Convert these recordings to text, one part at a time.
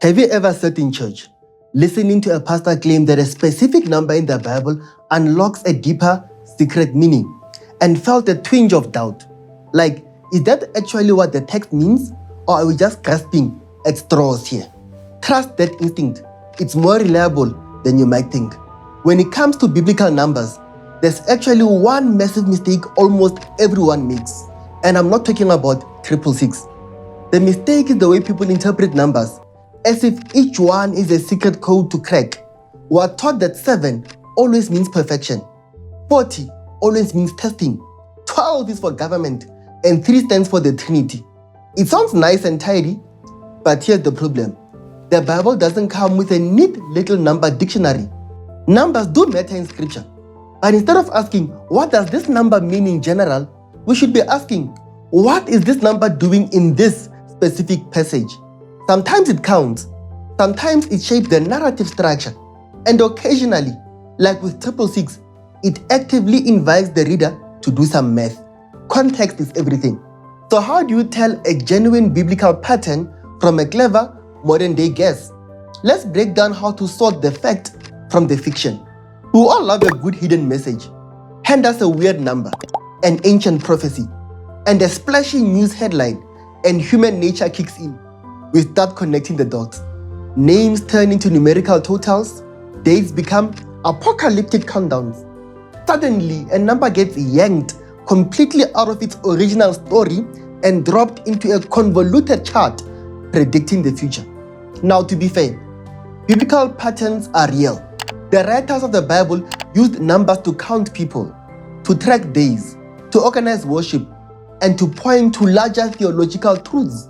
Have you ever sat in church, listening to a pastor claim that a specific number in the Bible unlocks a deeper, secret meaning, and felt a twinge of doubt? Like, is that actually what the text means, or are we just grasping at straws here? Trust that instinct. It's more reliable than you might think. When it comes to biblical numbers, there's actually one massive mistake almost everyone makes. And I'm not talking about 666. The mistake is the way people interpret numbers, as if each one is a secret code to crack. We are taught that 7 always means perfection, 40 always means testing, 12 is for government, and 3 stands for the Trinity. It sounds nice and tidy, but here's the problem. The Bible doesn't come with a neat little number dictionary. Numbers do matter in scripture, but instead of asking, what does this number mean in general, we should be asking, what is this number doing in this specific passage? Sometimes it counts, sometimes it shapes the narrative structure, and occasionally, like with 666, it actively invites the reader to do some math. Context is everything. So how do you tell a genuine biblical pattern from a clever modern-day guess? Let's break down how to sort the fact from the fiction. We all love a good hidden message. Hand us a weird number, an ancient prophecy, and a splashy news headline, and human nature kicks in. We start connecting the dots. Names turn into numerical totals, dates become apocalyptic countdowns. Suddenly, a number gets yanked completely out of its original story and dropped into a convoluted chart predicting the future. Now, to be fair, biblical patterns are real. The writers of the Bible used numbers to count people, to track days, to organize worship, and to point to larger theological truths.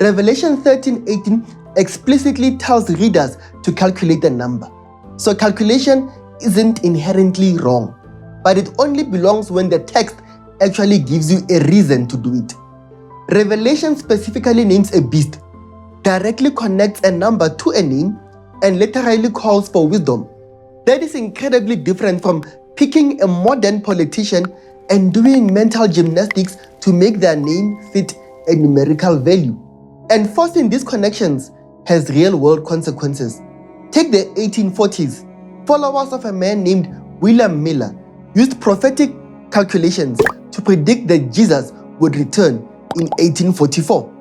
Revelation 13:18 explicitly tells readers to calculate the number. So calculation isn't inherently wrong, but it only belongs when the text actually gives you a reason to do it. Revelation specifically names a beast, directly connects a number to a name, and literally calls for wisdom. That is incredibly different from picking a modern politician and doing mental gymnastics to make their name fit a numerical value. Enforcing these connections has real-world consequences. Take the 1840s. Followers of a man named William Miller used prophetic calculations to predict that Jesus would return in 1844.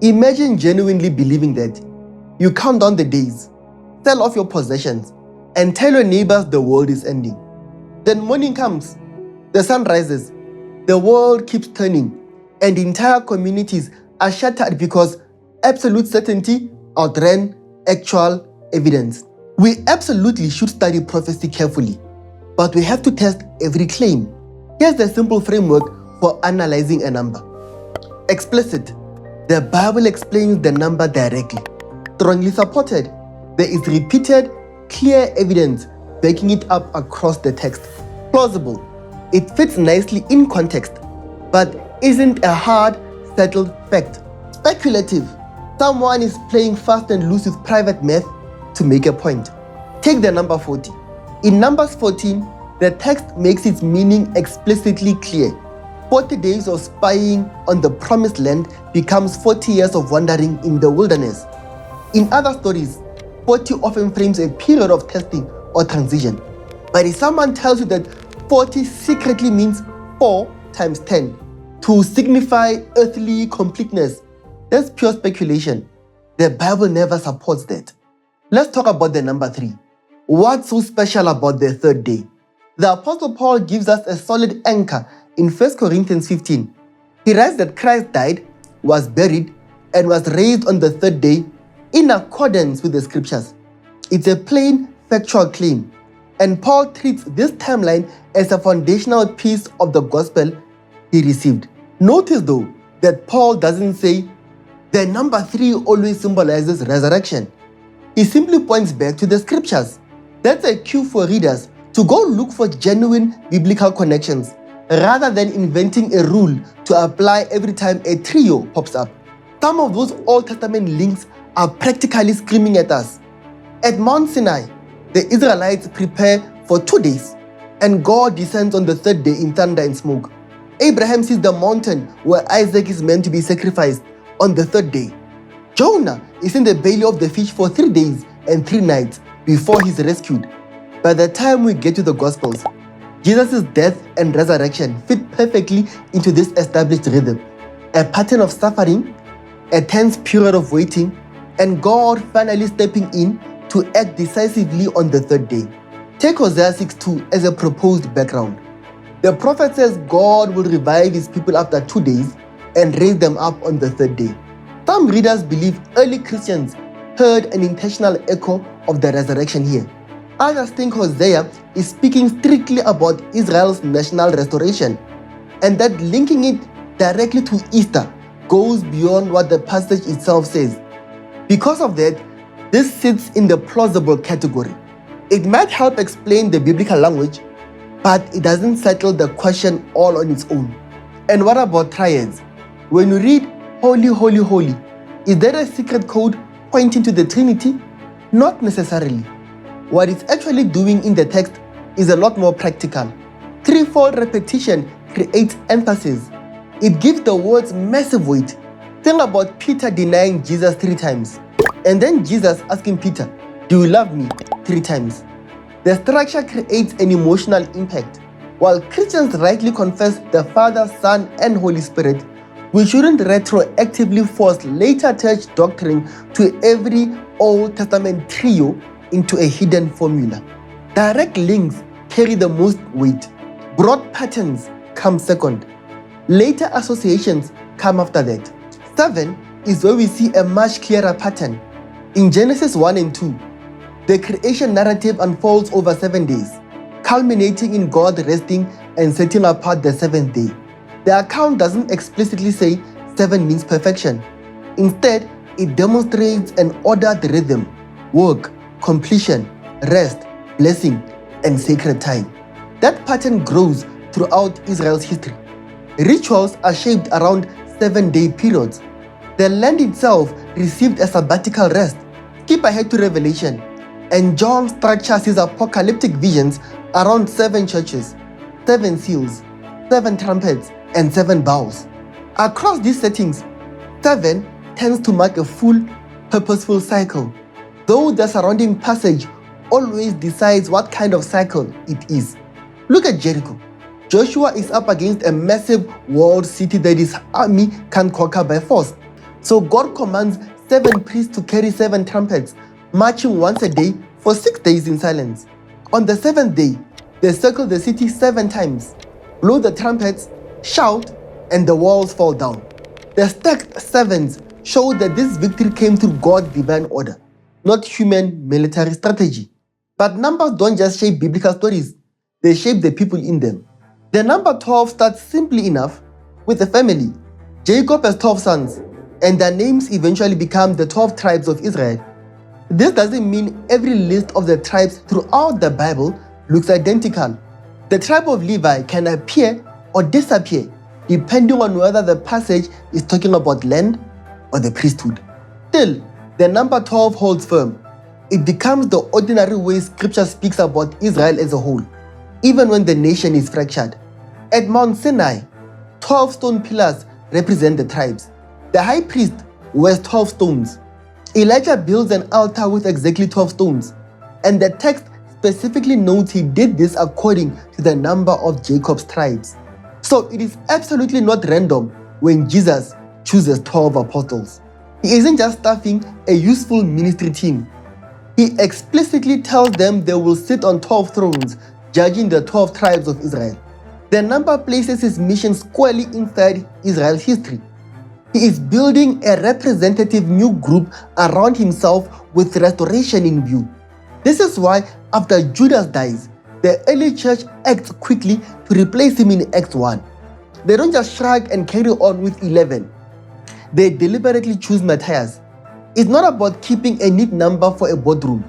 Imagine genuinely believing that. You count down the days, sell off your possessions, and tell your neighbors the world is ending. Then morning comes, the sun rises, the world keeps turning, and entire communities are shattered because absolute certainty outran actual evidence. We absolutely should study prophecy carefully, but we have to test every claim. Here's the simple framework for analyzing a number. Explicit. The Bible explains the number directly. Strongly supported. There is repeated, clear evidence backing it up across the text. Plausible. It fits nicely in context, but isn't a hard, settled fact. Speculative. Someone is playing fast and loose with private math to make a point. Take the number 40. In Numbers 14, the text makes its meaning explicitly clear. 40 days of spying on the promised land becomes 40 years of wandering in the wilderness. In other stories, 40 often frames a period of testing or transition. But if someone tells you that 40 secretly means 4 times 10 to signify earthly completeness, that's pure speculation. The Bible never supports that. Let's talk about the number 3. What's so special about the third day? The Apostle Paul gives us a solid anchor in 1 Corinthians 15. He writes that Christ died, was buried, and was raised on the third day in accordance with the scriptures. It's a plain, factual claim, and Paul treats this timeline as a foundational piece of the gospel he received. Notice though that Paul doesn't say the number 3 always symbolizes resurrection. He simply points back to the scriptures. That's a cue for readers to go look for genuine biblical connections rather than inventing a rule to apply every time a trio pops up. Some of those Old Testament links are practically screaming at us. At Mount Sinai, the Israelites prepare for 2 days, and God descends on the third day in thunder and smoke. Abraham sees the mountain where Isaac is meant to be sacrificed on the third day. Jonah is in the belly of the fish for 3 days and 3 nights before he's rescued. By the time we get to the Gospels, Jesus' death and resurrection fit perfectly into this established rhythm. A pattern of suffering, a tense period of waiting, and God finally stepping in to act decisively on the 3rd day. Take Hosea 6:2 as a proposed background. The prophet says God will revive his people after 2 days and raise them up on the 3rd day. Some readers believe early Christians heard an intentional echo of the resurrection here. Others think Hosea is speaking strictly about Israel's national restoration, and that linking it directly to Easter goes beyond what the passage itself says. Because of that, this sits in the plausible category. It might help explain the biblical language, but it doesn't settle the question all on its own. And what about triads? When you read holy, holy, holy, is there a secret code pointing to the Trinity? Not necessarily. What it's actually doing in the text is a lot more practical. Threefold repetition creates emphasis. It gives the words massive weight. Think about Peter denying Jesus 3 times, and then Jesus asking Peter, "Do you love me?" 3 times. The structure creates an emotional impact. While Christians rightly confess the Father, Son, and Holy Spirit, we shouldn't retroactively force later church doctrine to every Old Testament trio into a hidden formula. Direct links carry the most weight. Broad patterns come second. Later associations come after that. 7 is where we see a much clearer pattern. In Genesis 1 and 2, the creation narrative unfolds over 7 days, culminating in God resting and setting apart the 7th day. The account doesn't explicitly say 7 means perfection. Instead, it demonstrates an ordered rhythm: work, completion, rest, blessing, and sacred time. That pattern grows throughout Israel's history. Rituals are shaped around 7-day periods. The land itself received a sabbatical rest. Skip ahead to Revelation, and John structures his apocalyptic visions around 7 churches, 7 seals, 7 trumpets, and 7 bowls. Across these settings, 7 tends to mark a full, purposeful cycle, though the surrounding passage always decides what kind of cycle it is. Look at Jericho. Joshua is up against a massive walled city that his army can't conquer by force. So God commands 7 priests to carry 7 trumpets, marching once a day for 6 days in silence. On the 7th day, they circle the city 7 times, blow the trumpets, shout, and the walls fall down. The stacked 7s show that this victory came through God's divine order, not human military strategy. But numbers don't just shape biblical stories, they shape the people in them. The number 12 starts simply enough with a family. Jacob has 12 sons, and their names eventually become the 12 tribes of Israel. This doesn't mean every list of the tribes throughout the Bible looks identical. The tribe of Levi can appear or disappear depending on whether the passage is talking about land or the priesthood. Still, the number 12 holds firm. It becomes the ordinary way Scripture speaks about Israel as a whole, even when the nation is fractured. At Mount Sinai, 12 stone pillars represent the tribes. The high priest wears 12 stones. Elijah builds an altar with exactly 12 stones, and the text specifically notes he did this according to the number of Jacob's tribes. So it is absolutely not random when Jesus chooses 12 apostles. He isn't just staffing a useful ministry team. He explicitly tells them they will sit on 12 thrones, judging the 12 tribes of Israel. The number places his mission squarely inside Israel's history. He is building a representative new group around himself with restoration in view. This is why after Judas dies, the early church acts quickly to replace him in Acts 1. They don't just shrug and carry on with 11. They deliberately choose Matthias. It's not about keeping a neat number for a boardroom.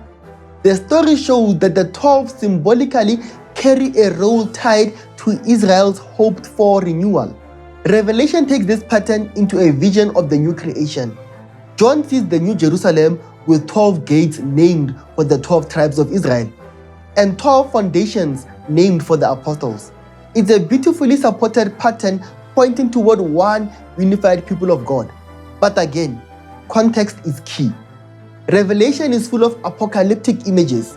The story shows that the 12 symbolically carry a role tied to Israel's hoped-for renewal. Revelation takes this pattern into a vision of the new creation. John sees the New Jerusalem with 12 gates named for the 12 tribes of Israel, and 12 foundations named for the apostles. It's a beautifully supported pattern pointing toward one unified people of God. But again, context is key. Revelation is full of apocalyptic images.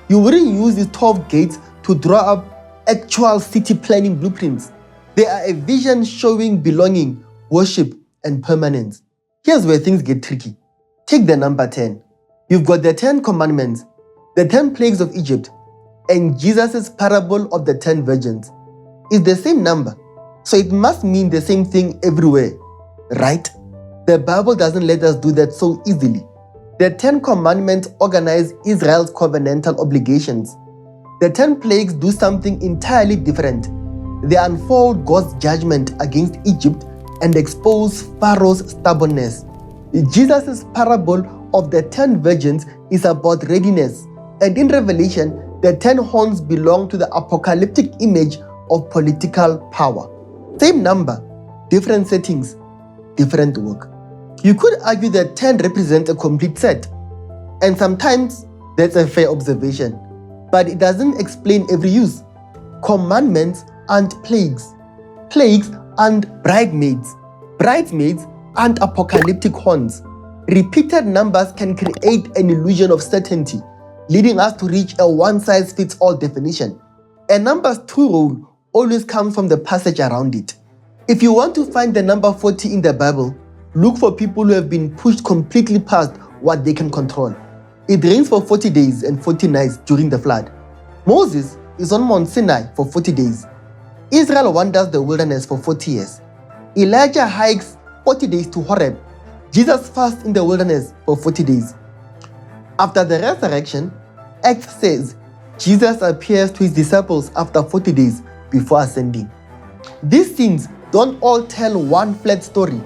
You wouldn't use these 12 gates to draw up actual city planning blueprints. They are a vision showing belonging, worship, and permanence. Here's where things get tricky. Take the number 10. You've got the 10 commandments, the 10 plagues of Egypt, and Jesus' parable of the 10 virgins. It's the same number, so it must mean the same thing everywhere, right? The Bible doesn't let us do that so easily. The 10 commandments organize Israel's covenantal obligations. The 10 plagues do something entirely different. They unfold God's judgment against Egypt and expose Pharaoh's stubbornness. Jesus' parable of the 10 virgins is about readiness, and in Revelation, the 10 horns belong to the apocalyptic image of political power. Same number, different settings, different work. You could argue that 10 represents a complete set, and sometimes that's a fair observation, but it doesn't explain every use. Commandments aren't plagues. Plagues aren't bridesmaids. Bridesmaids aren't apocalyptic horns. Repeated numbers can create an illusion of certainty, leading us to reach a one-size-fits-all definition. A number's true role always comes from the passage around it. If you want to find the number 40 in the Bible, look for people who have been pushed completely past what they can control. It rains for 40 days and 40 nights during the flood. Moses is on Mount Sinai for 40 days. Israel wanders the wilderness for 40 years. Elijah hikes 40 days to Horeb. Jesus fasts in the wilderness for 40 days. After the resurrection, Acts says Jesus appears to his disciples after 40 days before ascending. These scenes don't all tell one flat story.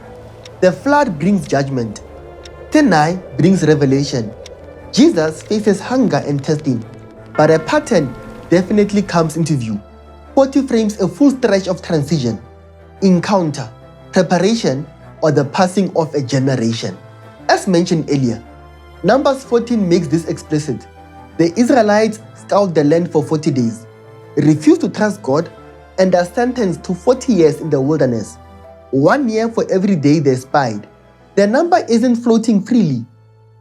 The flood brings judgment. Sinai brings revelation. Jesus faces hunger and testing. But a pattern definitely comes into view. 40 frames a full stretch of transition, encounter, preparation, or the passing of a generation. As mentioned earlier, Numbers 14 makes this explicit. The Israelites scout the land for 40 days, refuse to trust God, and are sentenced to 40 years in the wilderness. 1 year for every day they spied. The number isn't floating freely.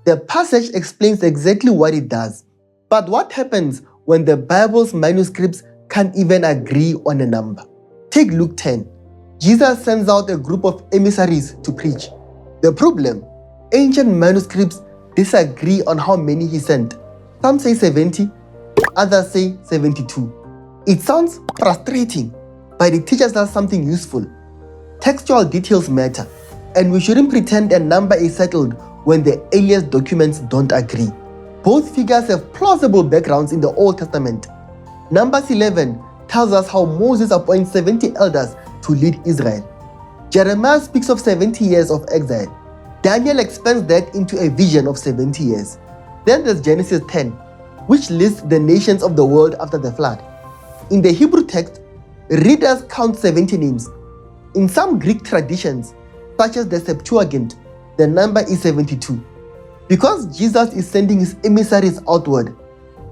The passage explains exactly what it does. But what happens when the Bible's manuscripts can't even agree on a number? Take Luke 10. Jesus sends out a group of emissaries to preach. The problem? Ancient manuscripts disagree on how many he sent. Some say 70, others say 72. It sounds frustrating, but it teaches us something useful. Textual details matter, and we shouldn't pretend a number is settled when the earliest documents don't agree. Both figures have plausible backgrounds in the Old Testament. Numbers 11 tells us how Moses appoints 70 elders to lead Israel. Jeremiah speaks of 70 years of exile. Daniel expands that into a vision of 70 years. Then there's Genesis 10, which lists the nations of the world after the flood. In the Hebrew text, readers count 70 names. In some Greek traditions, such as the Septuagint, the number is 72. Because Jesus is sending his emissaries outward,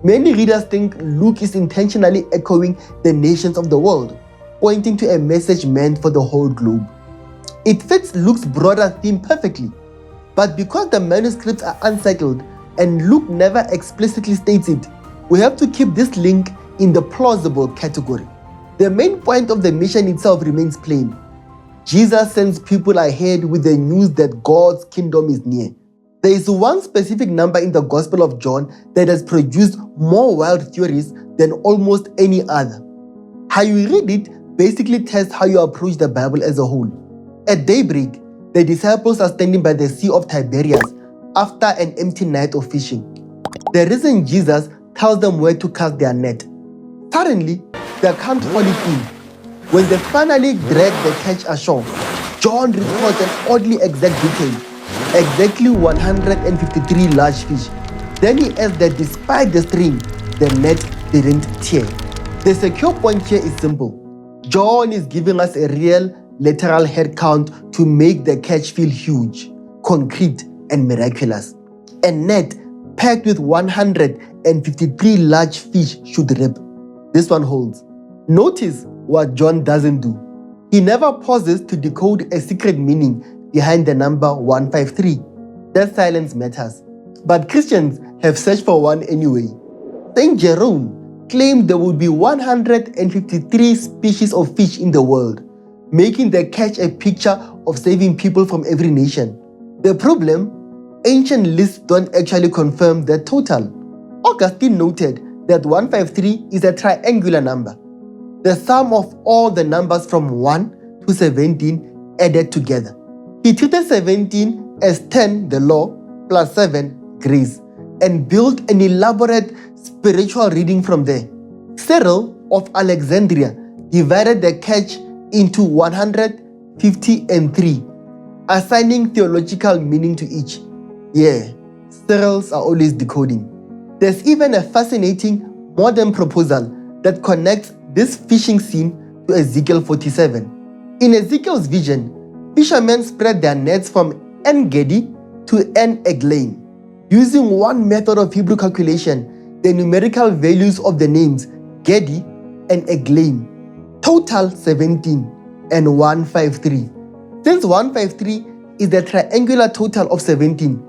many readers think Luke is intentionally echoing the nations of the world, pointing to a message meant for the whole globe. It fits Luke's broader theme perfectly, but because the manuscripts are unsettled and Luke never explicitly states it, we have to keep this link in the plausible category. The main point of the mission itself remains plain. Jesus sends people ahead with the news that God's kingdom is near. There is one specific number in the Gospel of John that has produced more wild theories than almost any other. How you read it basically tests how you approach the Bible as a whole. At daybreak, the disciples are standing by the Sea of Tiberias after an empty night of fishing. The reason Jesus tells them where to cast their net. Suddenly, they can't haul it in. When they finally drag the catch ashore, John records an oddly exact detail. Exactly 153 large fish. Then he adds that despite the strain, the net didn't tear. The secure point here is simple. John is giving us a real, literal head count to make the catch feel huge, concrete, and miraculous. A net packed with 153 large fish should rip. This one holds. Notice what John doesn't do. He never pauses to decode a secret meaning behind the number 153. that silence matters. But Christians have searched for one anyway. Saint Jerome claimed there would be 153 species of fish in the world, making the catch a picture of saving people from every nation. The problem? Ancient lists don't actually confirm the total. Augustine noted that 153 is a triangular number, the sum of all the numbers from 1 to 17 added together. He treated 17 as 10, the law, plus 7, grace, and built an elaborate spiritual reading from there. Cyril of Alexandria divided the catch into 150 and 3, assigning theological meaning to each. Yeah, Cyrils are always decoding. There's even a fascinating modern proposal that connects this fishing scene to Ezekiel 47. In Ezekiel's vision, fishermen spread their nets from En-Gedi to En-Eglaim. Using one method of Hebrew calculation, the numerical values of the names Gedi and Eglaim total 17 and 153. Since 153 is the triangular total of 17,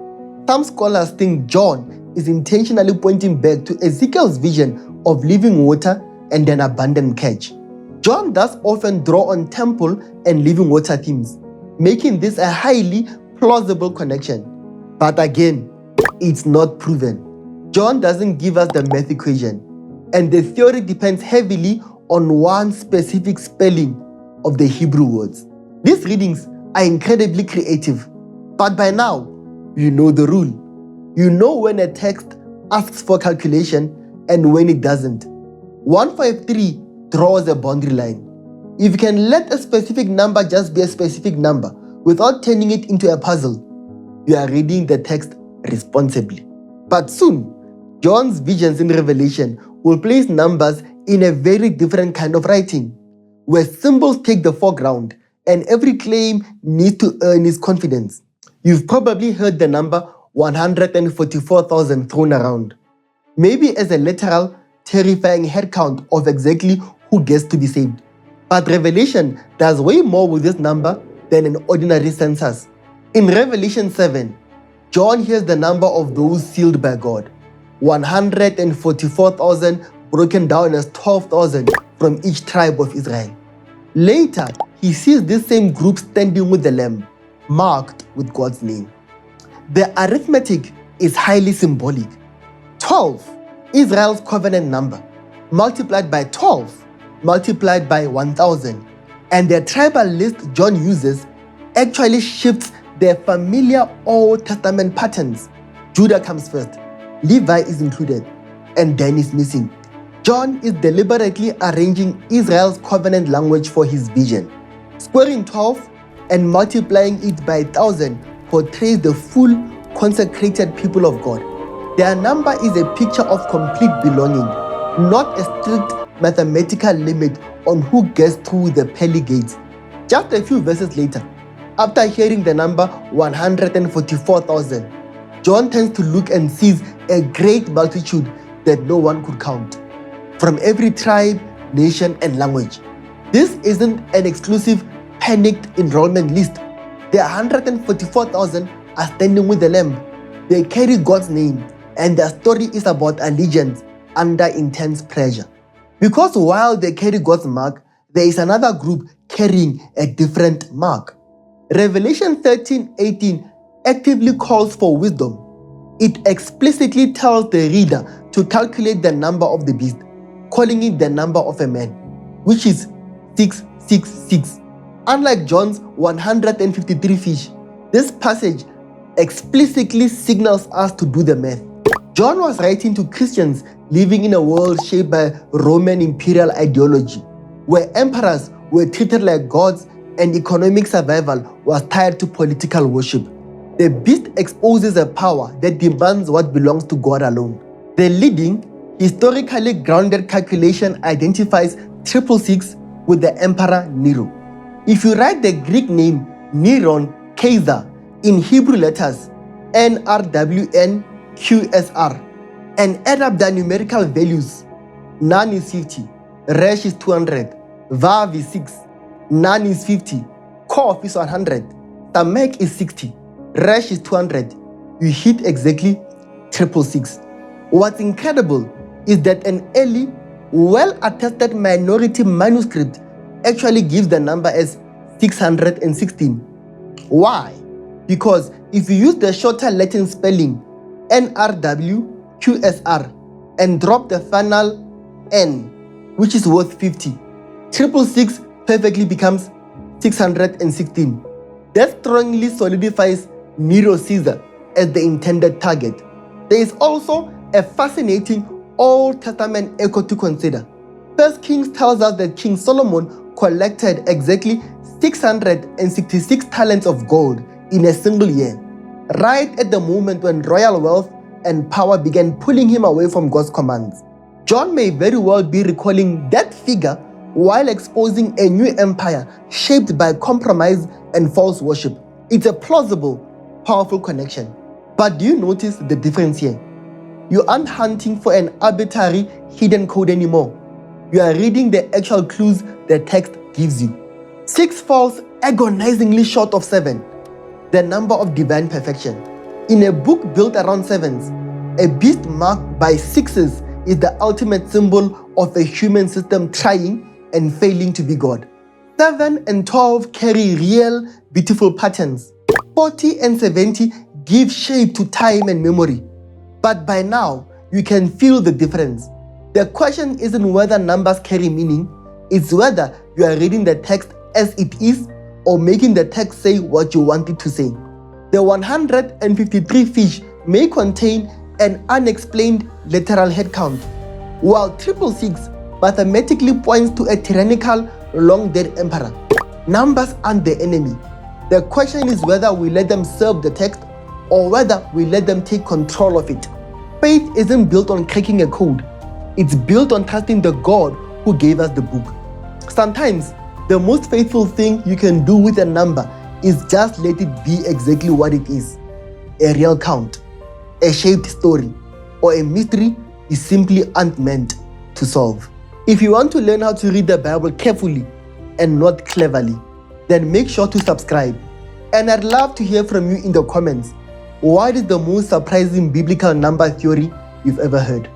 some scholars think John is intentionally pointing back to Ezekiel's vision of living water and an abundant catch. John does often draw on temple and living water themes, making this a highly plausible connection. But again, it's not proven. John doesn't give us the math equation, and the theory depends heavily on one specific spelling of the Hebrew words. These readings are incredibly creative, but by now, you know the rule. You know when a text asks for calculation and when it doesn't. 153 draws a boundary line. If you can let a specific number just be a specific number without turning it into a puzzle, you are reading the text responsibly. But soon, John's visions in Revelation will place numbers in a very different kind of writing, where symbols take the foreground and every claim needs to earn its confidence. You've probably heard the number 144,000 thrown around, maybe as a literal, terrifying head count of exactly who gets to be saved. But Revelation does way more with this number than an ordinary census. In Revelation 7, John hears the number of those sealed by God, 144,000 broken down as 12,000 from each tribe of Israel. Later, he sees this same group standing with the Lamb, marked with God's name. The arithmetic is highly symbolic. 12, Israel's covenant number, multiplied by 12, multiplied by 1,000. And the tribal list John uses actually shifts their familiar Old Testament patterns. Judah comes first, Levi is included, and Dan is missing. John is deliberately arranging Israel's covenant language for his vision. Squaring 12 and multiplying it by 1,000 portrays the full consecrated people of God. Their number is a picture of complete belonging, not a strict mathematical limit on who gets through the pearly gates. Just a few verses later, after hearing the number 144,000, John turns to look and sees a great multitude that no one could count, from every tribe, nation, and language. This isn't an exclusive panicked enrollment list. The 144,000 are standing with the Lamb. They carry God's name, and their story is about allegiance under intense pressure. Because while they carry God's mark, there is another group carrying a different mark. Revelation 13:18 actively calls for wisdom. It explicitly tells the reader to calculate the number of the beast, calling it the number of a man, which is 666. Unlike John's 153 fish, this passage explicitly signals us to do the math. John was writing to Christians living in a world shaped by Roman imperial ideology, where emperors were treated like gods and economic survival was tied to political worship. The beast exposes a power that demands what belongs to God alone. The leading, historically grounded calculation identifies 666 with the Emperor Nero. If you write the Greek name Neron Caesar in Hebrew letters NRWNQSR and add up the numerical values, Nun is 50, Resh is 200, Vav is 6, Nun is 50, Kof is 100, Tamek is 60, Resh is 200, you hit exactly 666. What's incredible is that an early, well-attested minority manuscript actually gives the number as 616. Why? Because if you use the shorter Latin spelling NRWQSR and drop the final N, which is worth 50, 666 perfectly becomes 616. That strongly solidifies Nero Caesar as the intended target. There is also a fascinating Old Testament echo to consider. 1 Kings tells us that King Solomon collected exactly 666 talents of gold in a single year, right at the moment when royal wealth and power began pulling him away from God's commands. John may very well be recalling that figure while exposing a new empire shaped by compromise and false worship. It's a plausible, powerful connection. But do you notice the difference here? You aren't hunting for an arbitrary hidden code anymore. You are reading the actual clues the text gives you. 6 falls agonizingly short of 7, the number of divine perfection. In a book built around 7s, a beast marked by 6s is the ultimate symbol of a human system trying and failing to be God. 7 and 12 carry real, beautiful patterns. 40 and 70 give shape to time and memory. But by now, you can feel the difference. The question isn't whether numbers carry meaning, it's whether you are reading the text as it is or making the text say what you want it to say. The 153 fish may contain an unexplained literal head count, while 666 mathematically points to a tyrannical, long-dead emperor. Numbers aren't the enemy. The question is whether we let them serve the text or whether we let them take control of it. Faith isn't built on cracking a code. It's built on trusting the God who gave us the book. Sometimes, the most faithful thing you can do with a number is just let it be exactly what it is. A real count, a shaped story, or a mystery you simply aren't meant to solve. If you want to learn how to read the Bible carefully and not cleverly, then make sure to subscribe. And I'd love to hear from you in the comments. What is the most surprising biblical number theory you've ever heard?